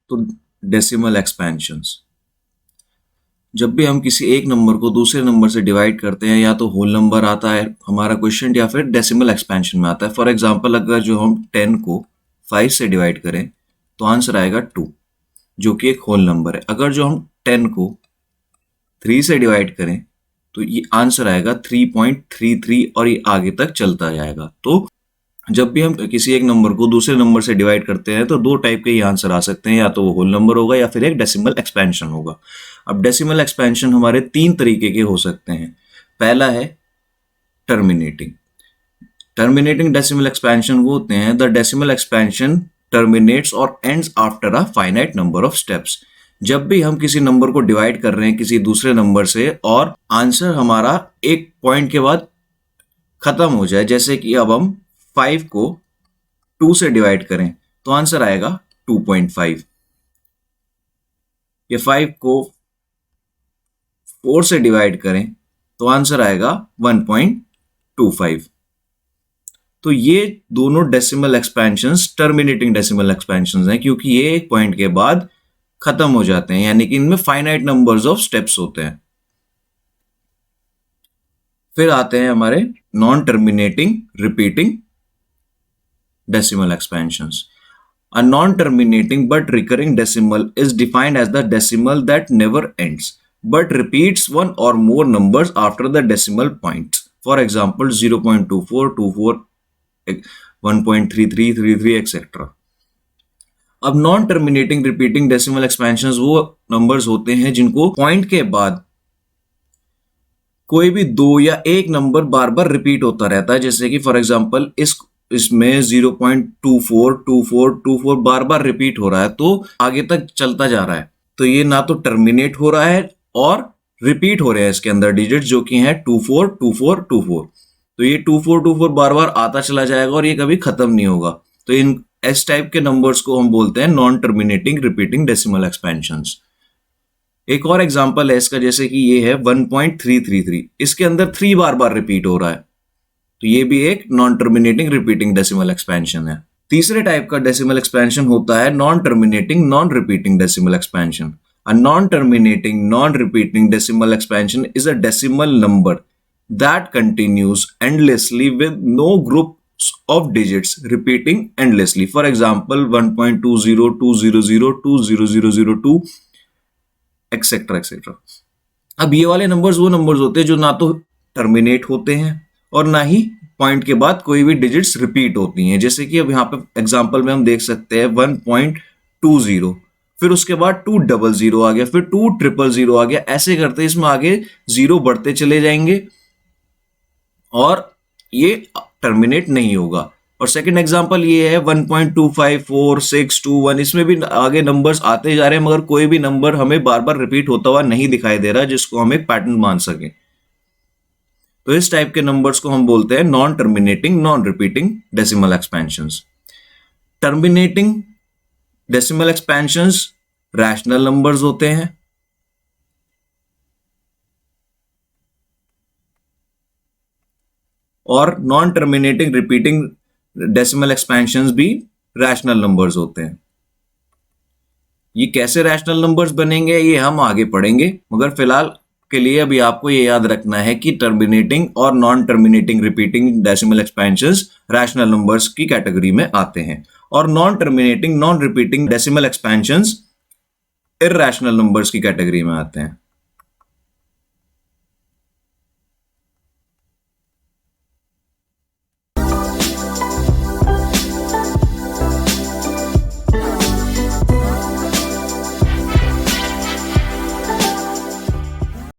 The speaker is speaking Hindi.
तो डेसिमल एक्सपेंशंस, जब भी हम किसी एक नंबर को दूसरे नंबर से डिवाइड करते हैं या तो होल नंबर आता है हमारा क्वेश्चन या फिर डेसिमल एक्सपेंशन में आता है। फॉर एग्जांपल अगर जो हम 10 को 5 से डिवाइड करें तो आंसर आएगा 2, जो कि एक होल नंबर है। अगर जो हम 10 को 3 से डिवाइड करें तो ये आंसर आएगा 3.33 और ये आगे तक चलता जाएगा। तो जब भी हम किसी एक नंबर को दूसरे नंबर से डिवाइड करते हैं तो दो टाइप के ये आंसर आ सकते हैं, या तो वो होल नंबर होगा या फिर एक डेसिमल एक्सपेंशन होगा। अब डेसिमल एक्सपेंशन हमारे 3 तरीके के हो सकते हैं। पहला है टर्मिनेटिंग। टर्मिनेटिंग डेसिमल एक्सपेंशन वो होते हैं द डेसिमल एक्सपेंशन टर्मिनेट्स और ends after a finite number of steps. जब भी हम किसी नंबर को डिवाइड कर रहे हैं किसी दूसरे नंबर से और आंसर हमारा एक पॉइंट के बाद खत्म हो जाए, जैसे कि अब हम 5 को 2 से डिवाइड करें तो आंसर आएगा 2.5। ये 5 को 4 से डिवाइड करें तो आंसर आएगा 1.25। तो ये दोनों decimal expansions terminating decimal expansions हैं, क्योंकि ये एक पॉइंट के बाद खत्म हो जाते हैं, यानी कि इनमें फाइनाइट नंबर्स ऑफ स्टेप्स होते हैं। फिर आते हैं हमारे non terminating repeating decimal expansions. A non-terminating but recurring decimal is defined as the decimal that never ends but repeats one or more numbers after the decimal point. For example, 0.24, 24, 1.33, 33, etc. अब non terminating repeating decimal expansions वो नंबर्स होते हैं जिनको पॉइंट के बाद कोई भी दो या एक नंबर बार बार रिपीट होता रहता है। जैसे कि फॉर एग्जांपल इसमें 0.242424 बार बार रिपीट हो रहा है, तो आगे तक चलता जा रहा है। तो ये ना तो टर्मिनेट हो रहा है और रिपीट हो रहे हैं इसके अंदर डिजिट, जो कि हैं 242424। तो ये 2424 बार बार आता चला जाएगा और ये कभी खत्म नहीं होगा। तो इन इस टाइप के नंबर्स को हम बोलते हैं non terminating repeating decimal expansions. एक और एग्जांपल है इसका, जैसे कि ये है 1.333, इसके अंदर 3 बार बार रिपीट हो रहा है, तो ये भी एक non terminating repeating decimal expansion है। तीसरे टाइप का डेसिमल एक्सपेंशन होता है non terminating non repeating decimal expansion. A non terminating non repeating decimal expansion is a decimal number that continues endlessly with no groups of digits repeating endlessly. For example 1.20, 200, 20002 etcetera etcetera. अब ये वाले नंबर्स वो नंबर्स होते हैं जो ना तो टर्मिनेट होते हैं और ना ही पॉइंट के बाद कोई भी डिजिट्स रिपीट होती हैं। जैसे कि अब यहाँ पे एग्जांपल में हम देख सकते हैं 1.20, फिर उसके बाद 200 आ गया, फिर 200 आ गया। ऐसे करते इसमें आगे जीरो बढ़ते चले जाएंगे और ये टर्मिनेट नहीं होगा। और सेकंड एग्जांपल ये है 1.254621, इसमें भी आगे नंबर्स आते जा रहे हैं मगर कोई भी नंबर हमें बार बार रिपीट होता हुआ नहीं दिखाई दे रहा जिसको हम एक पैटर्न मान सके। तो इस टाइप के नंबर्स को हम बोलते हैं non terminating non repeating decimal expansions. Terminating decimal expansions rational numbers होते हैं और non terminating repeating decimal expansions भी रैशनल नंबर्स होते हैं। ये कैसे रैशनल नंबर्स बनेंगे ये हम आगे पढ़ेंगे, मगर फिलहाल के लिए अभी आपको ये याद रखना है कि टर्मिनेटिंग और non terminating repeating decimal expansions rational numbers की कैटेगरी में आते हैं और non terminating non repeating decimal expansions irrational numbers की कैटेगरी में आते हैं।